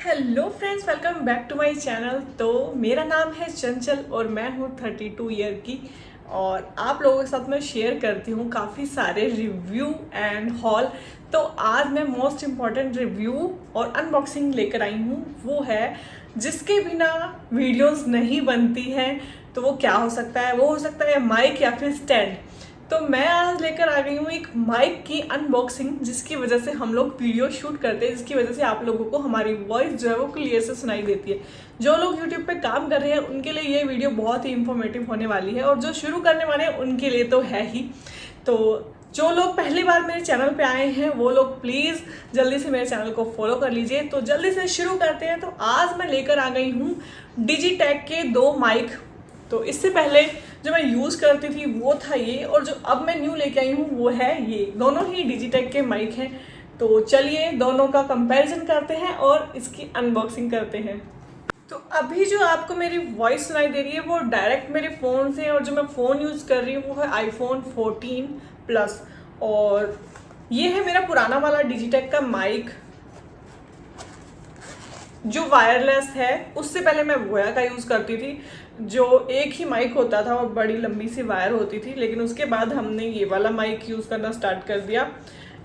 Hello friends, welcome back to my channel. तो मेरा नाम है चंचल और मैं हूँ 32 ईयर की। और आप लोगों के साथ मैं शेयर करती हूँ काफ़ी सारे रिव्यू एंड हॉल। तो आज मैं मोस्ट इम्पॉर्टेंट रिव्यू और अनबॉक्सिंग लेकर आई हूँ, वो है जिसके बिना वीडियोस नहीं बनती हैं। तो वो क्या हो सकता है? वो हो सकता है माइक या फिर स्टैंड। तो मैं आज लेकर आ गई हूँ एक माइक की अनबॉक्सिंग, जिसकी वजह से हम लोग वीडियो शूट करते हैं, जिसकी वजह से आप लोगों को हमारी वॉइस जो है वो क्लियर से सुनाई देती है। जो लोग यूट्यूब पे काम कर रहे हैं उनके लिए ये वीडियो बहुत ही इंफॉर्मेटिव होने वाली है, और जो शुरू करने वाले हैं उनके लिए तो है ही। तो जो लोग पहली बार मेरे चैनल पे आए हैं वो लोग प्लीज़ जल्दी से मेरे चैनल को फॉलो कर लीजिए। तो जल्दी से शुरू करते हैं। तो आज मैं लेकर आ गई हूँ डिजिटेक के 2 माइक। तो इससे पहले जो मैं यूज़ करती थी वो था ये, और जो अब मैं न्यू लेके आई हूँ वो है ये। दोनों ही डिजिटेक के माइक हैं। तो चलिए दोनों का कंपैरिजन करते हैं और इसकी अनबॉक्सिंग करते हैं। तो अभी जो आपको मेरी वॉइस सुनाई दे रही है वो डायरेक्ट मेरे फ़ोन से, और जो मैं फ़ोन यूज़ कर रही हूँ वो है आईफोन 14 प्लस। और ये है मेरा पुराना वाला डिजिटेक का माइक जो वायरलेस है। उससे पहले मैं वोया का यूज़ करती थी, जो एक ही माइक होता था और बड़ी लंबी सी वायर होती थी। लेकिन उसके बाद हमने ये वाला माइक यूज़ करना स्टार्ट कर दिया,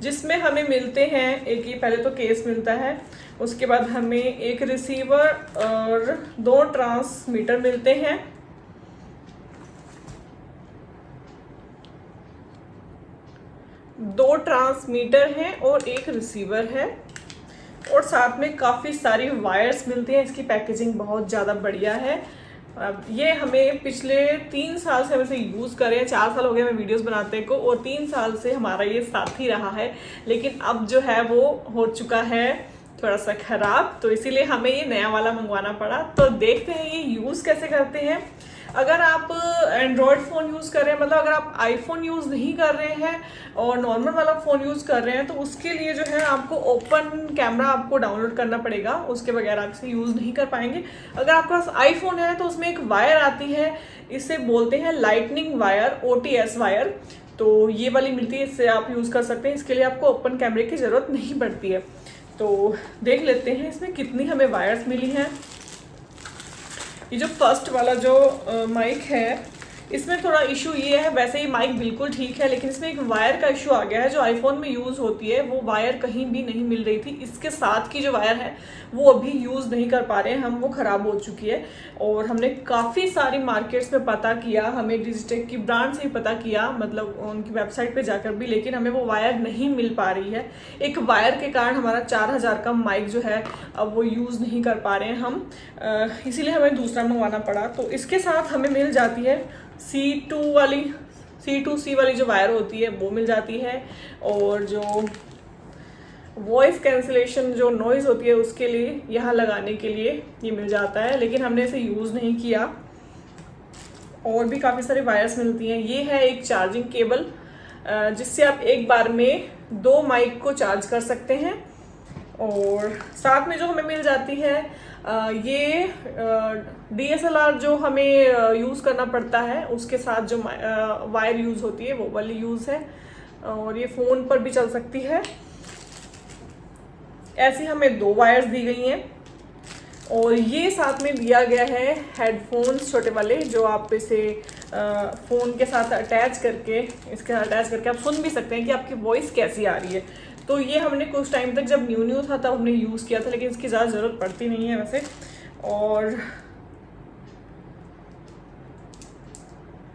जिसमें हमें मिलते हैं एक ही, पहले तो केस मिलता है, उसके बाद हमें एक रिसीवर और 2 ट्रांसमीटर मिलते हैं। दो ट्रांसमीटर हैं और एक रिसीवर है, और साथ में काफ़ी सारी वायर्स मिलती हैं। इसकी पैकेजिंग बहुत ज़्यादा बढ़िया है। अब ये हमें पिछले 3 साल से हम इसे यूज़ कर रहे हैं। 4 साल हो गए हमें वीडियोस बनाते को, और 3 साल से हमारा ये साथ ही रहा है। लेकिन अब जो है वो हो चुका है थोड़ा सा ख़राब, तो इसीलिए हमें ये नया वाला मंगवाना पड़ा। तो देखते हैं ये यूज़ कैसे करते हैं। अगर आप एंड्रॉयड फ़ोन यूज़ कर रहे हैं, मतलब अगर आप आईफोन यूज़ नहीं कर रहे हैं और नॉर्मल वाला फ़ोन यूज़ कर रहे हैं, तो उसके लिए जो है आपको ओपन कैमरा आपको डाउनलोड करना पड़ेगा। उसके बगैर आप इसे यूज़ नहीं कर पाएंगे। अगर आपके पास आईफोन है तो उसमें एक वायर आती है, इसे बोलते हैं लाइटनिंग वायर, OTS वायर। तो ये वाली मिलती है, इससे आप यूज़ कर सकते हैं। इसके लिए आपको ओपन कैमरे की ज़रूरत नहीं पड़ती है। तो देख लेते हैं इसमें कितनी हमें वायर्स मिली हैं। ये जो फर्स्ट वाला जो माइक है, इसमें थोड़ा इशू ये है, वैसे ही माइक बिल्कुल ठीक है, लेकिन इसमें एक वायर का इशू आ गया है। जो आईफोन में यूज़ होती है वो वायर कहीं भी नहीं मिल रही थी। इसके साथ की जो वायर है वो अभी यूज़ नहीं कर पा रहे हैं हम, वो ख़राब हो चुकी है। और हमने काफ़ी सारी मार्केट्स में पता किया, हमें डिजिटेक की ब्रांड से ही पता किया, मतलब उनकी वेबसाइट पे जाकर भी, लेकिन हमें वो वायर नहीं मिल पा रही है। एक वायर के कारण हमारा 4000 का माइक जो है अब वो यूज़ नहीं कर पा रहे हैं हम, इसीलिए हमें दूसरा मंगवाना पड़ा। तो इसके साथ हमें मिल जाती है C2C वाली जो वायर होती है वो मिल जाती है, और जो वॉइस कैंसिलेशन जो नॉइज़ होती है उसके लिए यहाँ लगाने के लिए ये मिल जाता है, लेकिन हमने इसे यूज़ नहीं किया। और भी काफ़ी सारी वायर्स मिलती हैं। ये है एक चार्जिंग केबल, जिससे आप एक बार में 2 माइक को चार्ज कर सकते हैं। और साथ में जो हमें मिल जाती है ये DSLR जो हमें यूज़ करना पड़ता है, उसके साथ जो वायर यूज़ होती है वो वाली यूज़ है, और ये फ़ोन पर भी चल सकती है। ऐसी हमें 2 वायर्स दी गई हैं। और ये साथ में दिया गया है हेडफोन्स छोटे वाले, जो आप इसे फ़ोन के साथ अटैच करके, इसके साथ अटैच करके आप सुन भी सकते हैं कि आपकी वॉइस कैसी आ रही है। तो ये हमने कुछ टाइम तक जब न्यू था तब हमने यूज़ किया था, लेकिन इसकी ज़्यादा ज़रूरत पड़ती नहीं है वैसे। और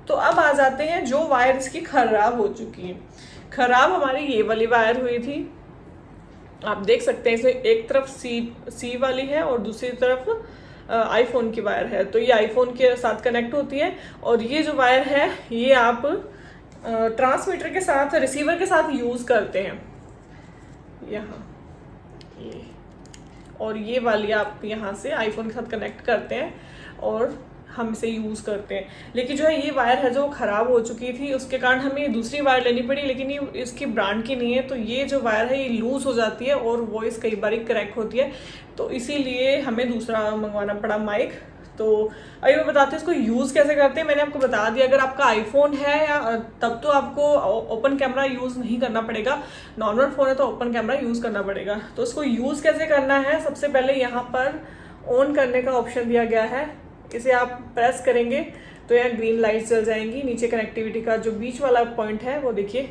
तो अब आ जाते हैं जो वायर इसकी ख़राब हो चुकी है। ख़राब हमारी ये वाली वायर हुई थी, आप देख सकते हैं। इसमें एक तरफ सी वाली है और दूसरी तरफ आईफोन की वायर है। तो ये आईफोन के साथ कनेक्ट होती है, और ये जो वायर है ये आप ट्रांसमीटर के साथ, रिसीवर के साथ यूज़ करते हैं यहाँ ये। और ये वाली आप यहाँ से आईफोन के साथ कनेक्ट करते हैं, और हम इसे यूज़ करते हैं। लेकिन जो है ये वायर है जो ख़राब हो चुकी थी, उसके कारण हमें दूसरी वायर लेनी पड़ी, लेकिन ये इसकी ब्रांड की नहीं है। तो ये जो वायर है ये लूज़ हो जाती है और वॉइस कई बार क्रैक होती है, तो इसीलिए हमें दूसरा मंगवाना पड़ा माइक। तो अभी मैं बताती हूँ इसको यूज़ कैसे करते हैं। मैंने आपको बता दिया, अगर आपका आईफोन है या तब तो आपको ओपन कैमरा यूज़ नहीं करना पड़ेगा, नॉर्मल फ़ोन है तो ओपन कैमरा यूज़ करना पड़ेगा। तो इसको यूज़ कैसे करना है, सबसे पहले यहाँ पर ऑन करने का ऑप्शन दिया गया है, इसे आप प्रेस करेंगे तो यहाँ ग्रीन लाइट जल जाएंगी। नीचे कनेक्टिविटी का जो बीच वाला पॉइंट है वो देखिए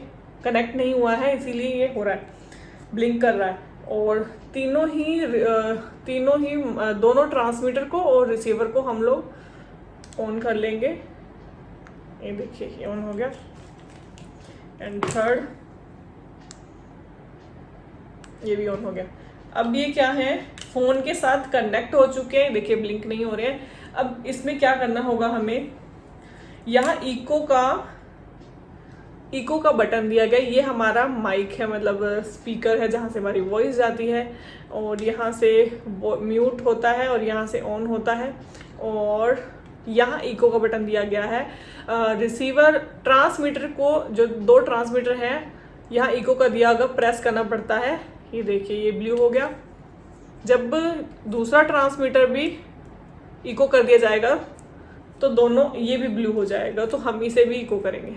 कनेक्ट नहीं हुआ है, इसीलिए ये हो रहा है, ब्लिंक कर रहा है। और तीनों ही दोनों ट्रांसमीटर को और रिसीवर को हम लोग ऑन कर लेंगे। ये देखिए ये ऑन हो गया। एंड थर्ड ये भी ऑन हो गया। अब ये क्या है, फ़ोन के साथ कनेक्ट हो चुके हैं, देखिए ब्लिंक नहीं हो रहे हैं। अब इसमें क्या करना होगा हमें, यहाँ इको का बटन दिया गया, ये हमारा माइक है, मतलब स्पीकर है जहाँ से हमारी वॉइस जाती है, और यहाँ से म्यूट होता है और यहाँ से ऑन होता है। और यहाँ इको का बटन दिया गया है। रिसीवर ट्रांसमीटर को, जो 2 ट्रांसमीटर हैं, यहाँ इको का दिया होगा, प्रेस करना पड़ता है। ये देखिए ये ब्लू हो गया। जब दूसरा ट्रांसमीटर भी इको कर दिया जाएगा तो दोनों ये भी ब्लू हो जाएगा, तो हम इसे भी इको करेंगे।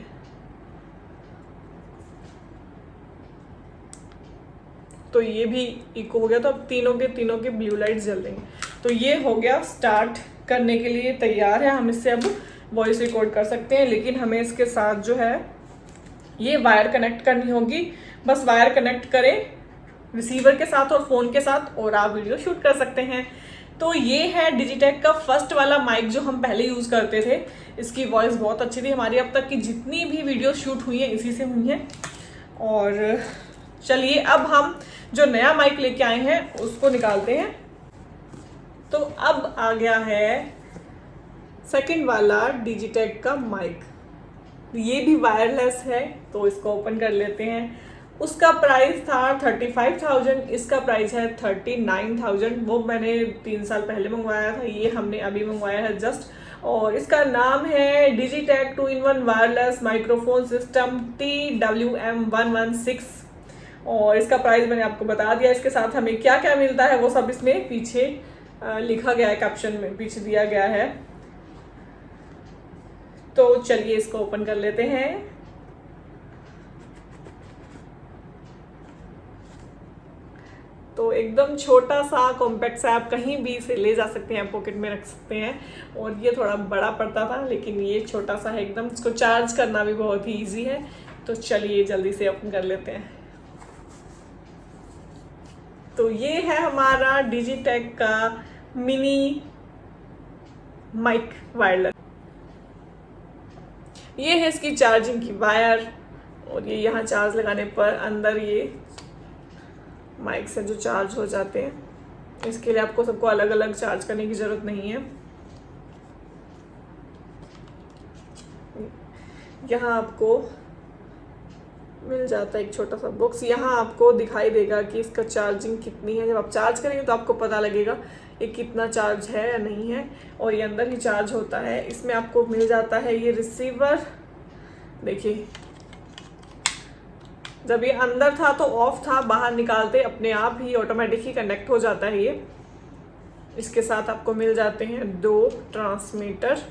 तो ये भी इको हो गया। तो अब तीनों के ब्लू लाइट जल देंगे। तो ये हो गया, स्टार्ट करने के लिए तैयार है। हम इससे अब वॉइस रिकॉर्ड कर सकते हैं, लेकिन हमें इसके साथ जो है ये वायर कनेक्ट करनी होगी। बस वायर कनेक्ट करें रिसीवर के साथ और फ़ोन के साथ, और आप वीडियो शूट कर सकते हैं। तो ये है डिजिटेक का फर्स्ट वाला माइक जो हम पहले यूज़ करते थे। इसकी वॉइस बहुत अच्छी थी, हमारी अब तक की जितनी भी वीडियो शूट हुई हैं इसी से हुई हैं। और चलिए अब हम जो नया माइक लेके आए हैं उसको निकालते हैं। तो अब आ गया है सेकंड वाला डिजिटेक का माइक। ये भी वायरलेस है, तो इसको ओपन कर लेते हैं। उसका प्राइस था 35,000, इसका प्राइस है 39,000। वो मैंने 3 साल पहले मंगवाया था, ये हमने अभी मंगवाया है जस्ट। और इसका नाम है Digitek 2-in-1 wireless microphone system TWM116। और इसका प्राइस मैंने आपको बता दिया। इसके साथ हमें क्या क्या मिलता है वो सब इसमें पीछे लिखा गया है, कैप्शन में पीछे दिया गया है। तो चलिए इसको ओपन कर लेते हैं। तो एकदम छोटा सा कॉम्पैक्ट सा, आप कहीं भी इसे ले जा सकते हैं, पॉकेट में रख सकते हैं। और ये थोड़ा बड़ा पड़ता था, लेकिन ये छोटा सा है एकदम। इसको चार्ज करना भी बहुत ही इजी है। तो चलिए जल्दी से ओपन कर लेते हैं। तो ये है हमारा डिजिटेक का मिनी माइक वायरलेस। ये है इसकी चार्जिंग की वायर, और ये यहाँ चार्ज लगाने पर अंदर ये माइक से जो चार्ज हो जाते हैं। इसके लिए आपको सबको अलग अलग चार्ज करने की ज़रूरत नहीं है। यहाँ आपको मिल जाता है एक छोटा सा बॉक्स, यहाँ आपको दिखाई देगा कि इसका चार्जिंग कितनी है। जब आप चार्ज करेंगे तो आपको पता लगेगा ये कितना चार्ज है या नहीं है, और ये अंदर ही चार्ज होता है। इसमें आपको मिल जाता है ये रिसीवर, देखिए जब ये अंदर था तो ऑफ था, बाहर निकालते अपने आप ही ऑटोमेटिक ही कनेक्ट हो जाता है ये। इसके साथ आपको मिल जाते हैं 2 ट्रांसमीटर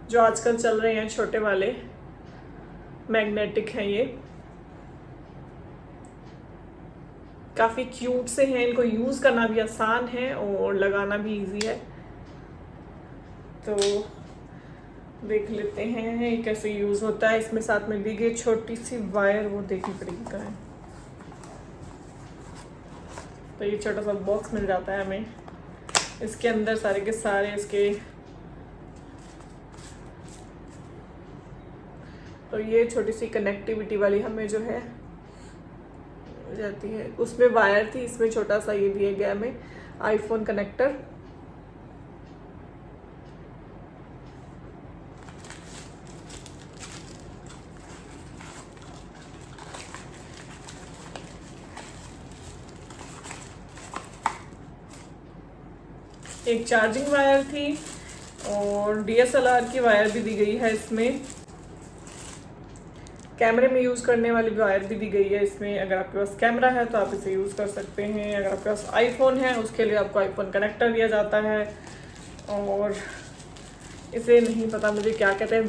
जो आजकल चल रहे हैं, छोटे वाले मैग्नेटिक हैं। ये काफ़ी क्यूट से हैं, इनको यूज़ करना भी आसान है और लगाना भी इजी है। तो देख लेते हैं ये कैसे यूज़ होता है। इसमें साथ में दी गई छोटी सी वायर, वो देखनी पड़ेगी कहाँ है। तो ये छोटा सा बॉक्स मिल जाता है हमें, इसके अंदर सारे के सारे इसके। तो ये छोटी सी कनेक्टिविटी वाली हमें जो है जाती है, उसमें वायर थी, इसमें छोटा सा ये दिया गया हमें आईफोन कनेक्टर। एक चार्जिंग वायर थी और DSLR की वायर भी दी गई है इसमें। कैमरे में यूज़ करने वाली वायर भी दी गई है इसमें। अगर आपके पास कैमरा है तो आप इसे यूज़ कर सकते हैं। अगर आपके पास आईफोन है उसके लिए आपको आईफोन कनेक्टर दिया जाता है। और इसे नहीं पता मुझे क्या कहते हैं,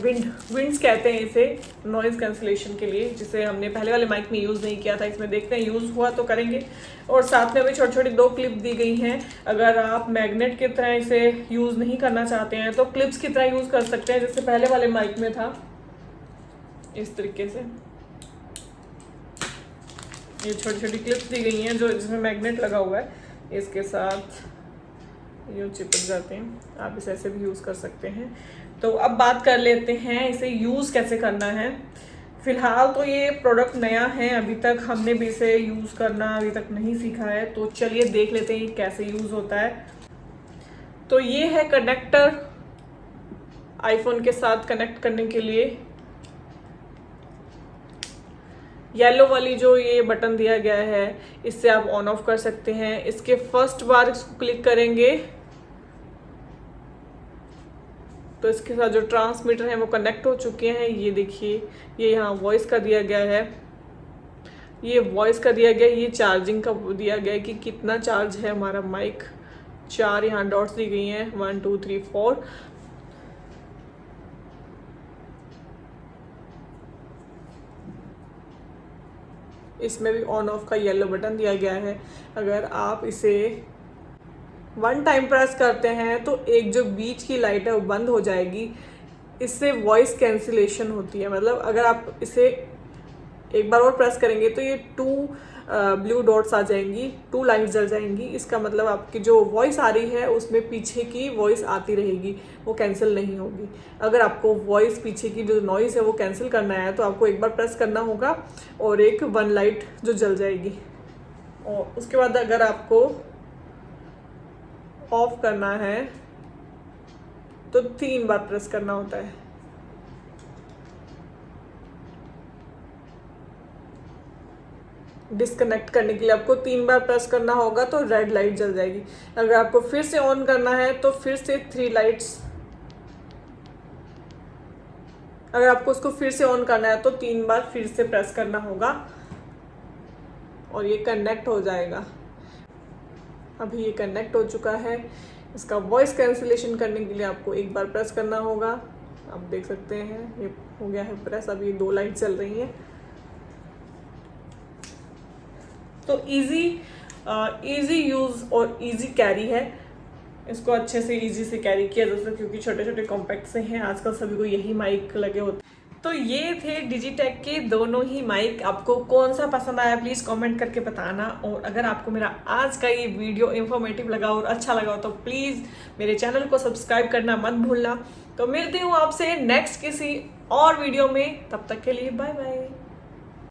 विंड्स कहते हैं इसे, नॉइज़ कैंसिलेशन के लिए, जिसे हमने पहले वाले माइक में यूज़ नहीं किया था। इसमें देखते हैं यूज़ हुआ तो करेंगे। और साथ में हमें छोटी छोटी 2 क्लिप दी गई हैं। अगर आप मैग्नेट की तरह इसे यूज़ नहीं करना चाहते हैं तो क्लिप्स की तरह यूज़ कर सकते हैं, जैसे पहले वाले माइक में था। इस तरीके से ये छोटी छोटी क्लिप्स दी गई हैं जो जिसमें मैग्नेट लगा हुआ है, इसके साथ यूँ चिपक जाते हैं। आप इसे ऐसे भी यूज़ कर सकते हैं। तो अब बात कर लेते हैं इसे यूज़ कैसे करना है। फ़िलहाल तो ये प्रोडक्ट नया है, अभी तक हमने भी इसे यूज़ करना अभी तक नहीं सीखा है। तो चलिए देख लेते हैं कैसे यूज़ होता है। तो ये है कनेक्टर आईफोन के साथ कनेक्ट करने के लिए। येलो वाली जो ये बटन दिया गया है इससे आप ऑन ऑफ कर सकते हैं। इसके फर्स्ट बार इसको क्लिक करेंगे तो इसके साथ जो ट्रांसमीटर है वो कनेक्ट हो चुके हैं। ये देखिए, ये यहाँ वॉइस का दिया गया है, ये वॉइस का दिया गया है, ये चार्जिंग का दिया गया है कि कितना चार्ज है हमारा माइक। 4 यहाँ डॉट्स दी गई हैं, 1 2 3 4। इसमें भी ऑन ऑफ का येलो बटन दिया गया है। अगर आप इसे 1 टाइम प्रेस करते हैं तो एक जो बीच की लाइट है वो बंद हो जाएगी। इससे वॉइस कैंसिलेशन होती है। मतलब अगर आप इसे एक बार और प्रेस करेंगे तो ये 2 ब्लू डॉट्स आ जाएंगी, 2 लाइट जल जाएंगी। इसका मतलब आपकी जो वॉइस आ रही है उसमें पीछे की वॉइस आती रहेगी, वो कैंसिल नहीं होगी। अगर आपको वॉइस पीछे की जो नॉइज़ है वो कैंसिल करना है तो आपको एक बार प्रेस करना होगा और एक 1 लाइट जो जल जाएगी। और उसके बाद अगर आपको ऑफ करना है तो 3 बार प्रेस करना होता है। डिस्कनेक्ट करने के लिए आपको 3 बार प्रेस करना होगा तो रेड लाइट जल जाएगी। अगर आपको फिर से ऑन करना है तो फिर से 3 लाइट्स, अगर आपको उसको फिर से ऑन करना है तो 3 बार फिर से प्रेस करना होगा और ये कनेक्ट हो जाएगा। अभी ये कनेक्ट हो चुका है। इसका वॉइस कैंसिलेशन करने के लिए आपको एक बार प्रेस करना होगा। आप देख सकते हैं ये हो गया है प्रेस। अभी 2 लाइट चल रही हैं। तो इजी यूज़ और इजी कैरी है। इसको अच्छे से इजी से कैरी किया जा सकता है क्योंकि छोटे छोटे कॉम्पैक्ट से हैं। आजकल सभी को यही माइक लगे होते हैं। तो ये थे डिजिटेक के दोनों ही माइक। आपको कौन सा पसंद आया प्लीज़ कमेंट करके बताना। और अगर आपको मेरा आज का ये वीडियो इन्फॉर्मेटिव लगा और अच्छा लगा तो प्लीज़ मेरे चैनल को सब्सक्राइब करना मत भूलना। तो मिलती हूँ आपसे नेक्स्ट किसी और वीडियो में, तब तक के लिए बाय बाय।